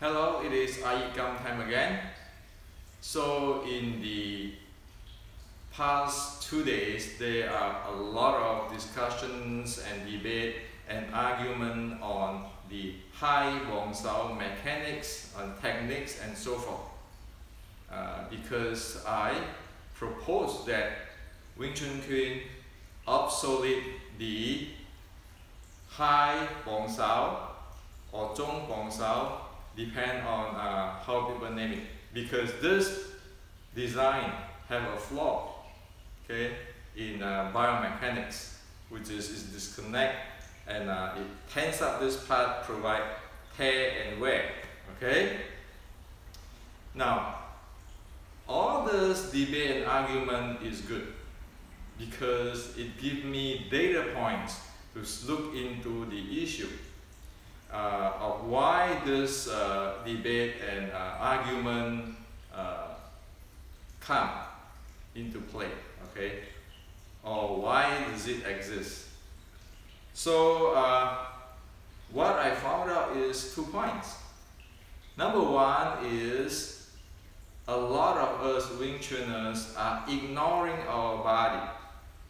Hello, it is iYikKam time again. So in the past 2 days, there are a lot of discussions and debate and argument on the high Wong Sao mechanics, on techniques and so forth. Because I propose that Wing Chun Kuen obsolete the high Wong Sao or Zhong Wong Sao, depend on how people name it, because this design have a flaw, okay, in biomechanics, which is disconnect, and it tense up this part, provide tear and wear. Okay. Now, all this debate and argument is good because it gives me data points to look into the issue of why this debate and argument come into play, okay, or why does it exist. So what I found out is 2 points. Number one is a lot of us Wing Chuners are ignoring our body.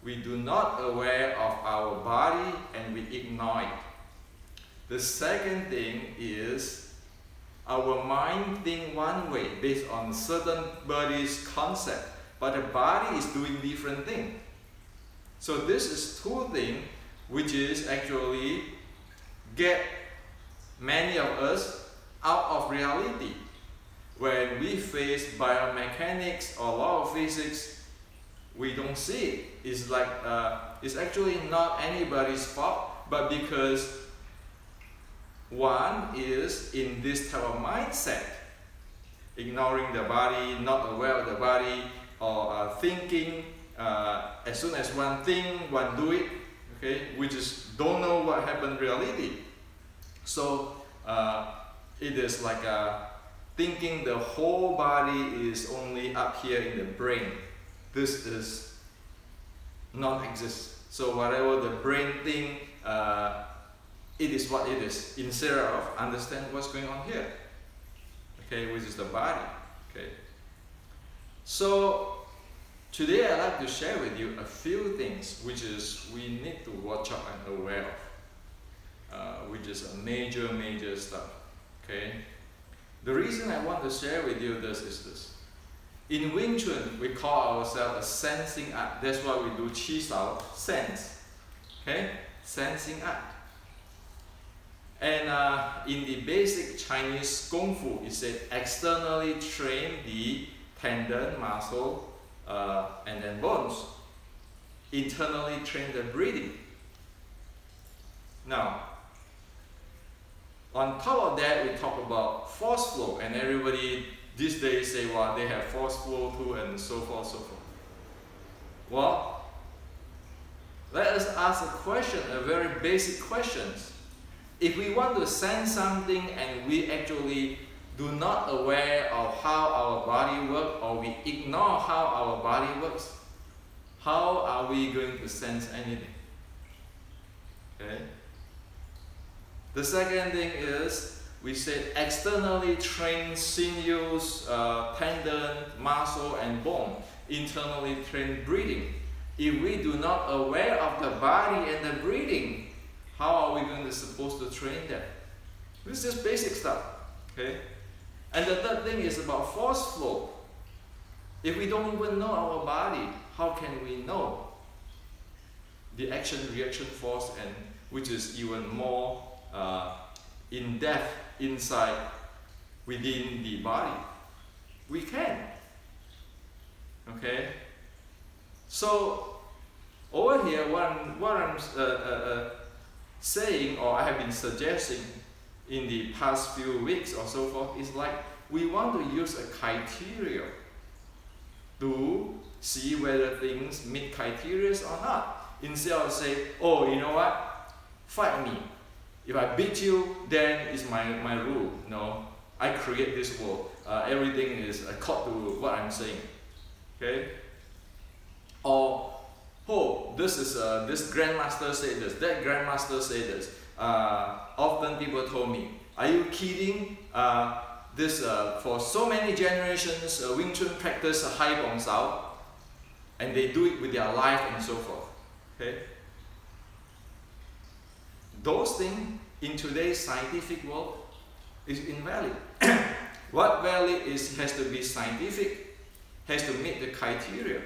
We do not aware of our body and we ignore it. The second thing is our mind think one way based on certain body's concept, but the body is doing different thing. So this is 2 things which is actually get many of us out of reality. When we face biomechanics or law of physics, we don't see it. It's like it's actually not anybody's fault, but because one is in this type of mindset, ignoring the body, not aware of the body, or thinking as soon as one thing, one do it, okay, we just don't know what happened in reality. So it is like thinking the whole body is only up here in the brain. This is non-exist. So whatever the brain think, it is what it is, instead of understand what's going on here, okay, which is the body, okay. So today I'd like to share with you a few things which is we need to watch out and aware of, which is a major stuff, okay. The reason I want to share with you this is this. In Wing Chun, we call ourselves a sensing art. That's why we do Chi Sao, sense, okay, sensing art. And in the basic Chinese Kung Fu, it said externally train the tendon, muscle, and then bones. Internally train the breathing. Now, on top of that, we talk about force flow, and everybody these days say, well, they have force flow too, and so forth, so forth. Well, let us ask a question, a very basic question. If we want to sense something and we actually do not aware of how our body works, or we ignore how our body works, how are we going to sense anything? Okay. The second thing is we said externally trained sinews, tendon, muscle, and bone. Internally trained breathing. If we do not aware of the body and the breathing, how are we going to supposed to train them? This is just basic stuff, okay? And the third thing is about force flow. If we don't even know our body, how can we know the action-reaction force, and which is even more in depth inside within the body? We can, okay? So over here, what I'm saying, or I have been suggesting in the past few weeks or so forth, is like we want to use a criteria to see whether things meet criteria or not. Instead of say, oh, you know what, fight me. If I beat you, then it's my rule. No, I create this world. Everything is according to what I'm saying. Okay? Or oh, this is this grandmaster said this, that grandmaster said this. Often people told me, Are you kidding? For so many generations, Wing Chun practice high bong sao, and they do it with their life and so forth. Okay? Those things in today's scientific world is invalid. What valid has to be scientific, has to meet the criteria.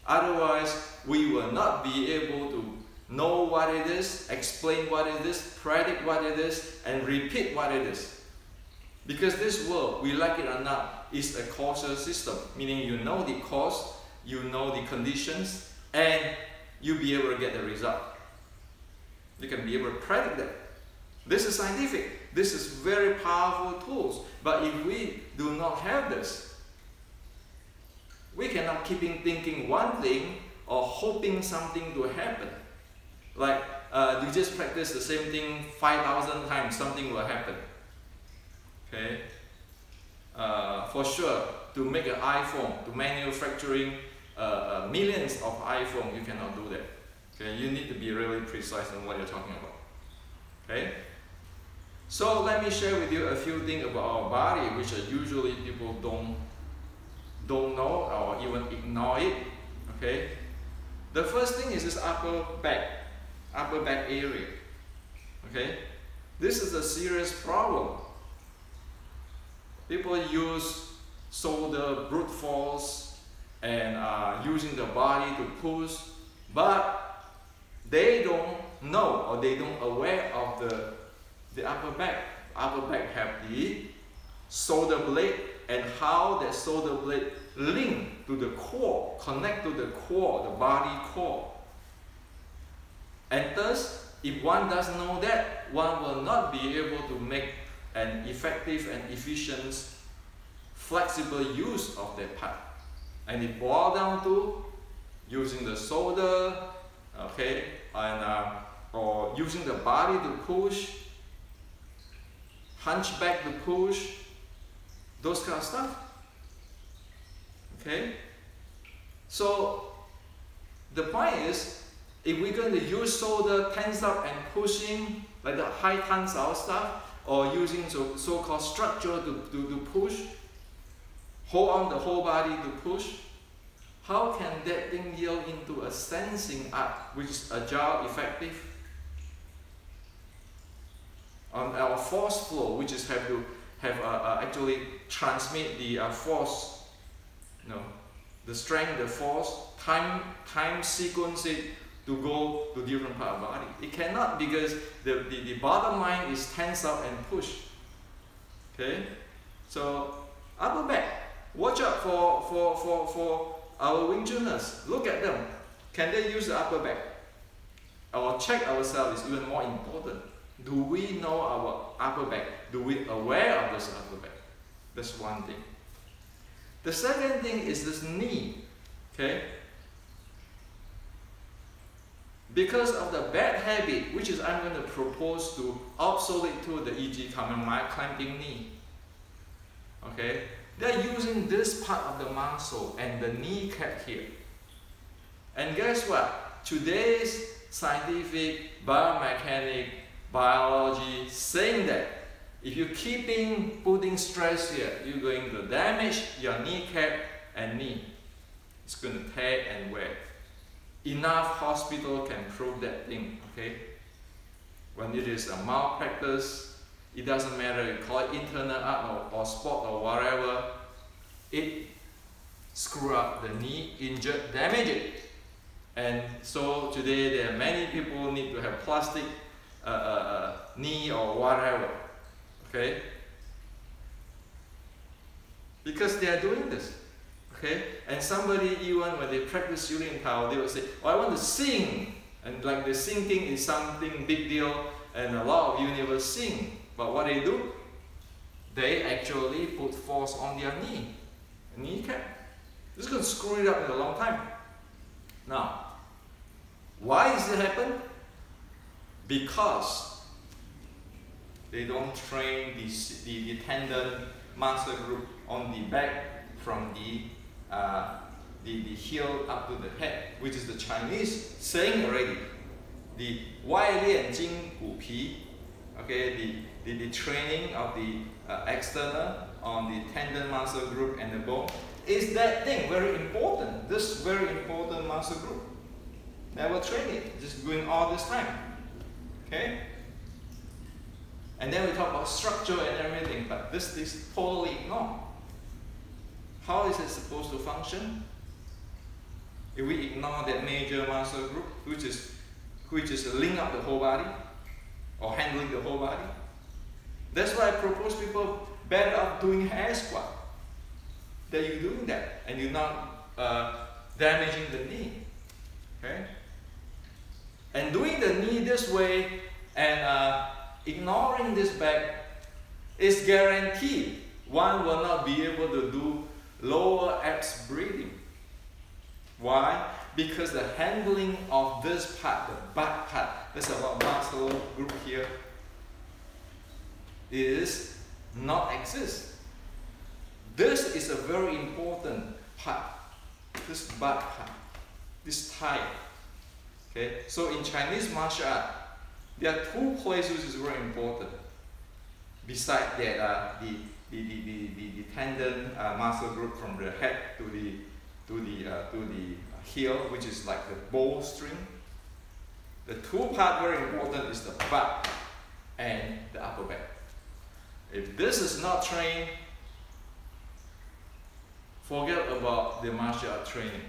Otherwise, we will not be able to know what it is, explain what it is, predict what it is, and repeat what it is. Because this world, we like it or not, is a causal system, meaning you know the cause, you know the conditions, and you'll be able to get the result. You can be able to predict that. This is scientific. This is very powerful tools. But if we do not have this, we cannot keep thinking one thing or hoping something to happen. Like you just practice the same thing 5,000 times, something will happen. Okay? For sure, to make an iPhone, to manufacturing millions of iPhones, you cannot do that. Okay? You need to be really precise on what you're talking about. Okay? So let me share with you a few things about our body, which usually people don't know or even ignore it. Okay? The first thing is this upper back area. Okay? This is a serious problem. People use shoulder brute force and using the body to push, but they don't know or they don't aware of the upper back. Upper back have the shoulder blade and how that shoulder blade link to the core, connect to the core, the body core. And thus, if one doesn't know that, one will not be able to make an effective and efficient, flexible use of that part. And it boils down to using the shoulder, okay, and or using the body to push, hunchback to push, those kind of stuff. Okay? So the point is, if we're going to use shoulder tense up and pushing, like the high tensile stuff, or using so-called structure to push, hold on the whole body to push, how can that thing yield into a sensing up, which is agile, effective? On our force flow, which is have to have actually transmit the force, the strength, the force, time sequence it to go to different part of the body. It cannot, because the bottom line is tense up and push. Okay, so upper back. Watch out for our Wing Chuners. Look at them. Can they use the upper back? Or check ourselves is even more important. Do we know our upper back? Do we aware of this upper back? That's one thing. The second thing is this knee. Okay? Because of the bad habit, which is I'm going to propose to obsolete to the iYikKam, my clamping knee. Okay? They're using this part of the muscle and the kneecap here. And guess what? Today's scientific biomechanic biology saying that if you keep putting stress here, you're going to damage your kneecap and knee. It's going to tear and wear. Enough hospital can prove that thing, okay? When it is a malpractice, it doesn't matter, you call it internal art or sport or whatever, it screw up the knee, injured, damage it. And so today there are many people need to have plastic knee or whatever, okay? Because they are doing this, okay? And somebody, even when they practice Yulin Tao, they will say, oh, I want to sing. And like the singing is something big deal, and a lot of universe sing. But what they do? They actually put force on their kneecap. This is going to screw it up in a long time. Now, why does it happen? Because they don't train the tendon muscle group on the back from the heel up to the head, which is the Chinese saying already. The 外练筋骨皮, okay, the training of the external on the tendon muscle group and the bone, is that thing very important, this very important muscle group. Never train it, just going all this time. Okay? And then we talk about structure and everything, but this is totally ignored. How is it supposed to function? If we ignore that major muscle group, which is link up the whole body, or handling the whole body. That's why I propose people better off doing air squat. That you're doing that, and you're not damaging the knee. Okay? And doing the knee this way and ignoring this back is guaranteed one will not be able to do lower abs breathing. Why? Because the handling of this part, the butt part, that's about muscle group here, is not exist. This is a very important part, this butt part, this thigh. Okay, so in Chinese martial art, there are two places which is very important. Besides that, the tendon muscle group from the head to the heel, which is like the bowstring. The two parts very important is the butt and the upper back. If this is not trained, forget about the martial art training.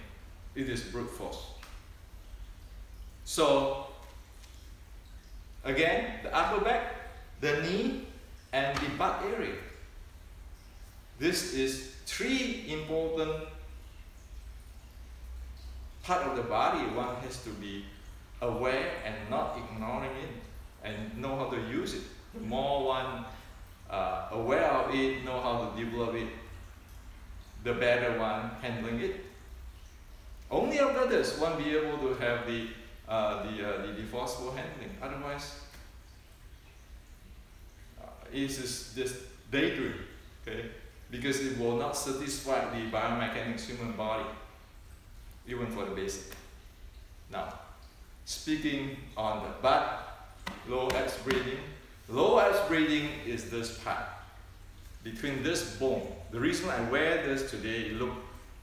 It is brute force. So again, the upper back, the knee, and the butt area. This is three important part of the body one has to be aware and not ignoring it and know how to use it. The more one aware of it, know how to develop it, the better one handling it. Only after this one be able to have the forceful handling. Otherwise, it is just daydream, okay? Because it will not satisfy the biomechanics human body, even for the basic. Now, speaking on the butt, low abs breathing. Low abs breathing is this part, between this bone. The reason I wear this today, it look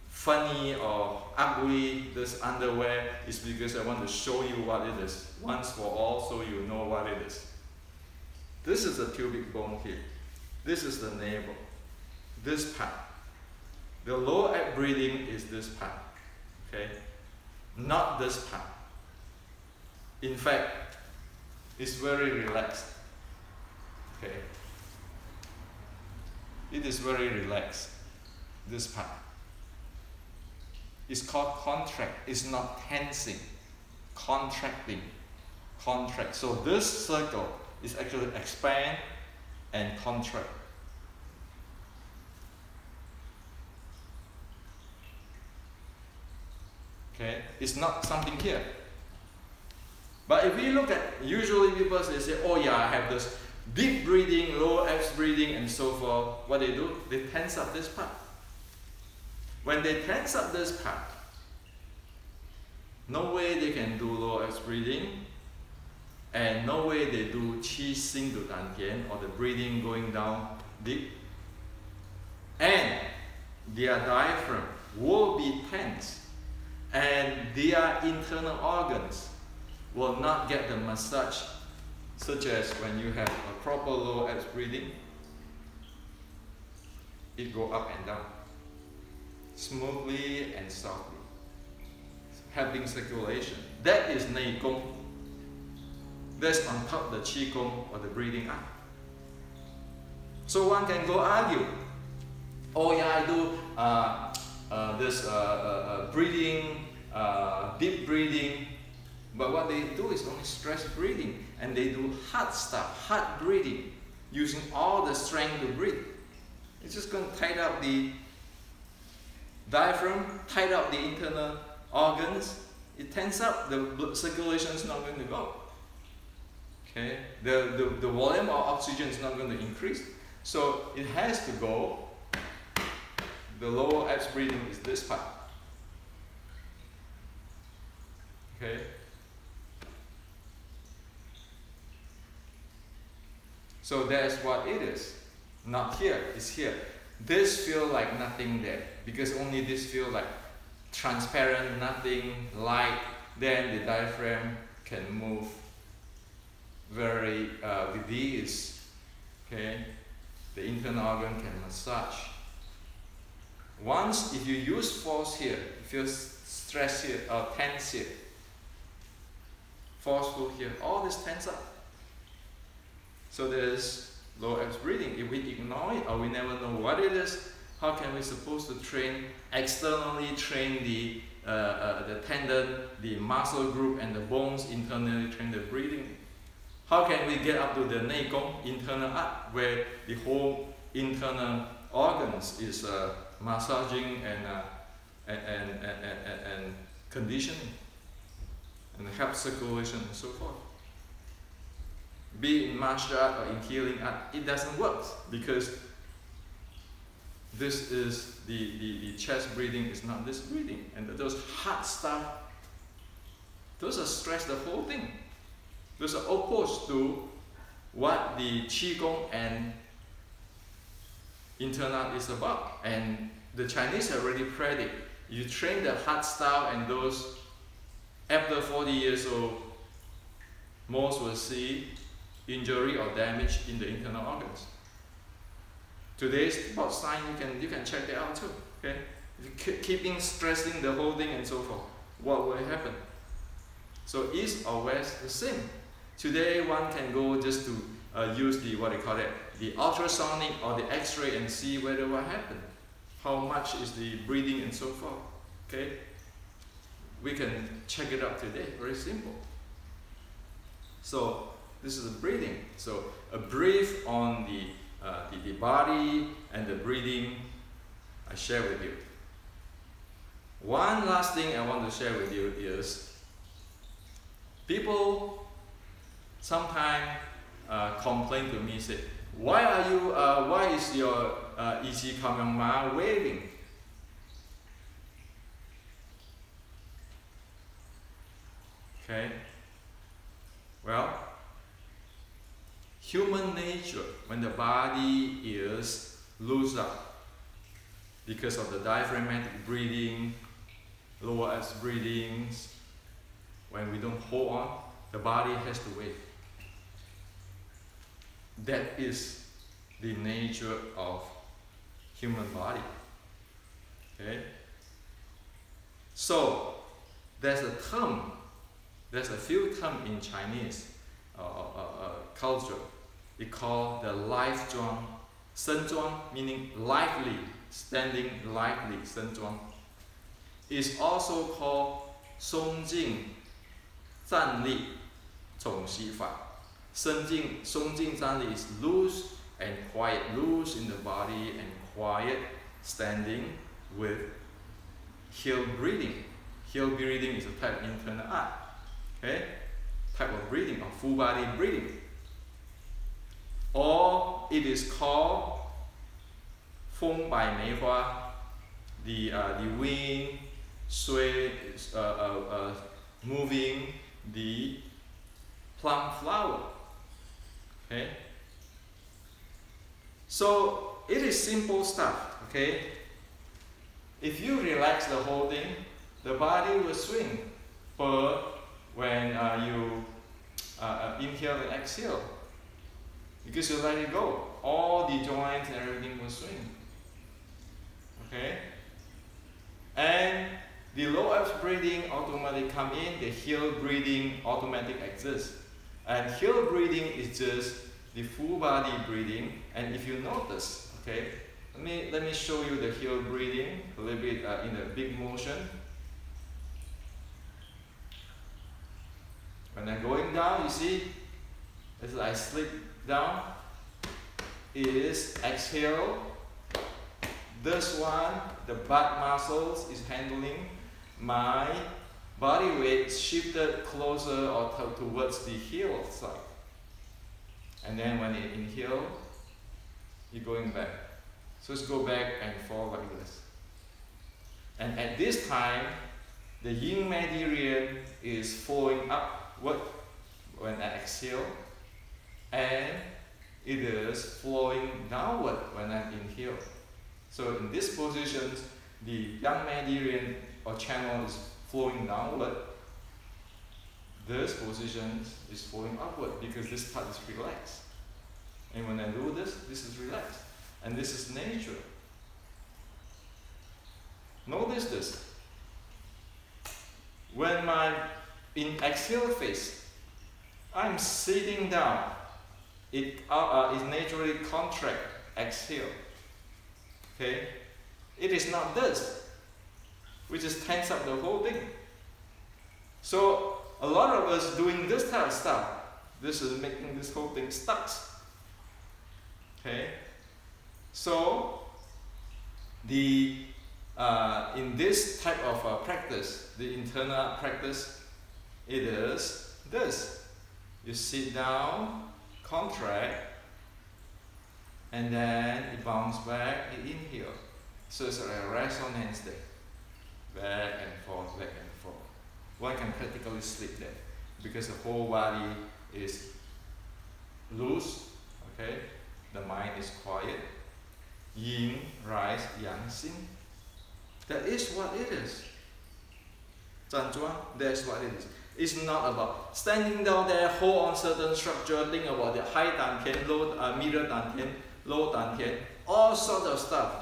funny or ugly, this underwear, is because I want to show you what it is, once for all, so you know what it is. This is the pubic bone here. This is the navel. This part. The low abs breathing is this part. Okay? Not this part. In fact, it's very relaxed. Okay? It is very relaxed. This part. It's called contract. It's not tensing. Contracting. Contract. So this circle is actually expand and contract. Okay, it's not something here. But if we look at, usually people say, oh yeah, I have this deep breathing, low abs breathing, and so forth. What they do, they tense up this part. When they tense up this part, no way they can do low abs breathing, and no way they do qi xing du dan tian, or the breathing going down deep. And their diaphragm will be tense, and their internal organs will not get the massage, such as when you have a proper low abs breathing, it go up and down, smoothly and softly, having circulation. That is Nei Gong. That's on top of the Qi Gong, or the breathing up. So one can go argue, oh yeah, I do this breathing, deep breathing, but what they do is only stress breathing, and they do hard stuff, hard breathing, using all the strength to breathe. It's just going to tighten up the diaphragm, tighten up the internal organs. It tenses up, the blood circulation is not going to go. Okay, the volume of oxygen is not going to increase, so it has to go. The lower abs breathing is this part. Okay. So that's what it is. Not here, it's here. This feel like nothing there, because only this feel like transparent, nothing, light. Then the diaphragm can move very with ease. Okay, the internal organ can massage. Once, if you use force here, you feel stress here or tense here, forceful here, all this tense up. So there's low abs breathing. If we ignore it or we never know what it is, how can we supposed to train externally, train the tendon, the muscle group, and the bones internally, train the breathing? How can we get up to the Nei Gong, internal art, where the whole internal organs is massaging and conditioning and help circulation and so forth? Be it in martial art or in healing art, it doesn't work, because this is the chest breathing is not this breathing, and those hard stuff, those are stress the whole thing. Those are opposed to what the Qigong and internal is about. And the Chinese have already prayed it. You train the hard style, and those after 40 years old, most will see injury or damage in the internal organs. Today's about science, you can check that out too. Okay, if you keeping stressing the whole thing and so forth, what will happen? So east or west, the same. Today one can go just to use the what they call it, the ultrasonic or the X-ray, and see whether what happened, how much is the breathing and so forth. Okay, we can check it out today. Very simple. So this is the breathing. So a brief on the body and the breathing I share with you. One last thing I want to share with you is people sometimes complain to me, say, why is your iYikKam waving? Okay, well, human nature, when the body is loose up because of the diaphragmatic breathing, lower abs breathings, when we don't hold on, the body has to wave. That is the nature of human body. Okay? So there's a term, there's a few terms in Chinese culture. It's called the life zhuang. Shen zhuang meaning lively, standing lively, shen zhuang. It's also called song jing zan li zhong xi fa. Song jing zan li is loose and quiet, loose in the body and quiet standing with heel breathing. Heel breathing is a type of internal art. Okay? Type of breathing, or full body breathing. Or it is called Feng Bai Mei Hua, the wind sway, moving the plum flower. Okay? So it is simple stuff. Okay? If you relax the whole thing, the body will swing. But when you inhale and exhale, because you let it go, all the joints and everything will swing. Okay? And the low abs breathing automatically come in, the heel breathing automatically exists. And heel breathing is just the full body breathing. And if you notice, okay, let me show you the heel breathing a little bit in a big motion. When I'm going down, you see, as I slip down, is exhale. This one, the butt muscles is handling my body weight shifted closer or towards the heel side. And then when you inhale, you're going back. So just go back and forth like this. And at this time, the yin meridian is flowing upward when I exhale, and it is flowing downward when I inhale. So in this position, the young meridian or channel is flowing downward. This position is flowing upward because this part is relaxed. And when I do this, this is relaxed. And this is nature. Notice this. When in exhale phase, I'm sitting down. It naturally contract, exhale. Okay? It is not this, which is tense up the whole thing. So a lot of us doing this type of stuff, this is making this whole thing stuck. Okay? So in this type of practice, the internal practice, it is this. You sit down, contract, and then it bounce back, it inhale. So it's a resonance there. Back and forth, back and forth. One can practically sleep there because the whole body is loose, okay? The mind is quiet. Yin, rise, yang, xin. That is what it is. That's what it is. It's not about standing down there, hold on certain structure, think about the high dan tian, low middle dan tian, low dan tian, all sorts of stuff.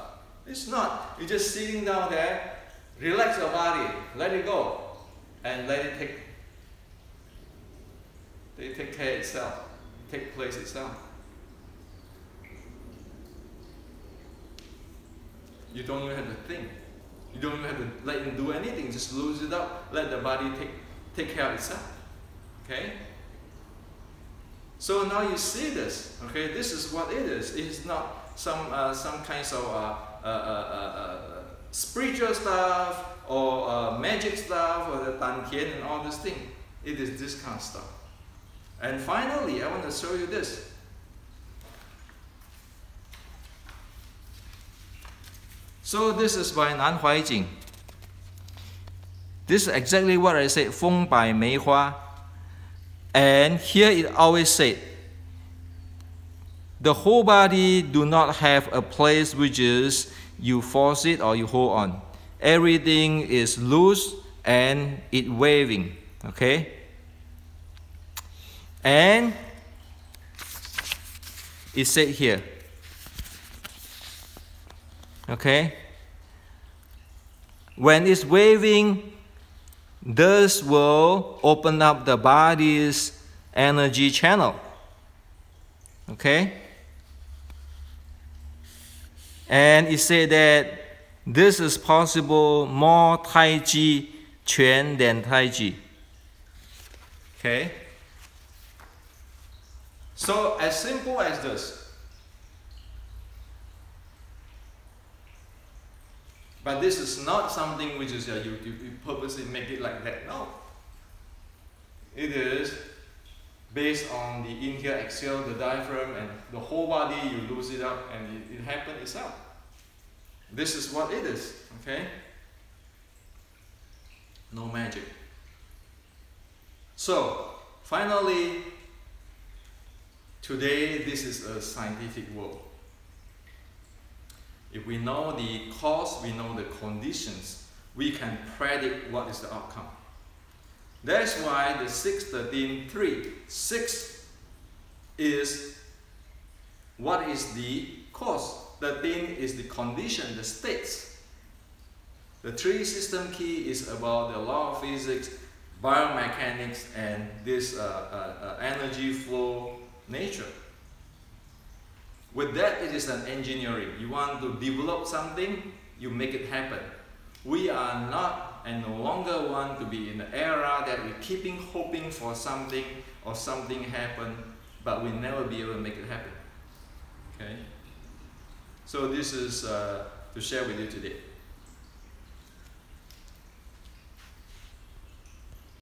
It's not. You're just sitting down there, relax your body, let it go, and let it take care itself, take place itself. You don't even have to think. You don't even have to let it do anything. Just lose it up. Let the body take care of itself. Okay? So now you see this. Okay? This is what it is. It is not some kinds of spiritual stuff or magic stuff or the Dan Tian and all this thing. It is this kind of stuff. And finally, I want to show you this. So this is by Nan Huaijing. This is exactly what I said, 风百梅花. And here it always said, the whole body do not have a place which is you force it or you hold on. Everything is loose and it waving. Okay? And it said here. Okay? When it's waving, this will open up the body's energy channel. Okay? And it said that this is possible more Tai Chi Quan than Tai Chi. Okay? So as simple as this. But this is not something which is you purposely make it like that. No. It is based on the inhale, exhale, the diaphragm, and the whole body, you lose it up and it happens itself. This is what it is. Okay? No magic. So, finally, today this is a scientific world. If we know the cause, we know the conditions, we can predict what is the outcome. That's why the 6-13-3, 6 is what is the cause, 13 is the condition, the states. The 3 system key is about the law of physics, biomechanics, and this energy flow nature. With that, it is an engineering. You want to develop something, you make it happen. We are not and no longer want to be in the era that we're keeping hoping for something or something happen, but we never be able to make it happen. Okay? So this is to share with you today.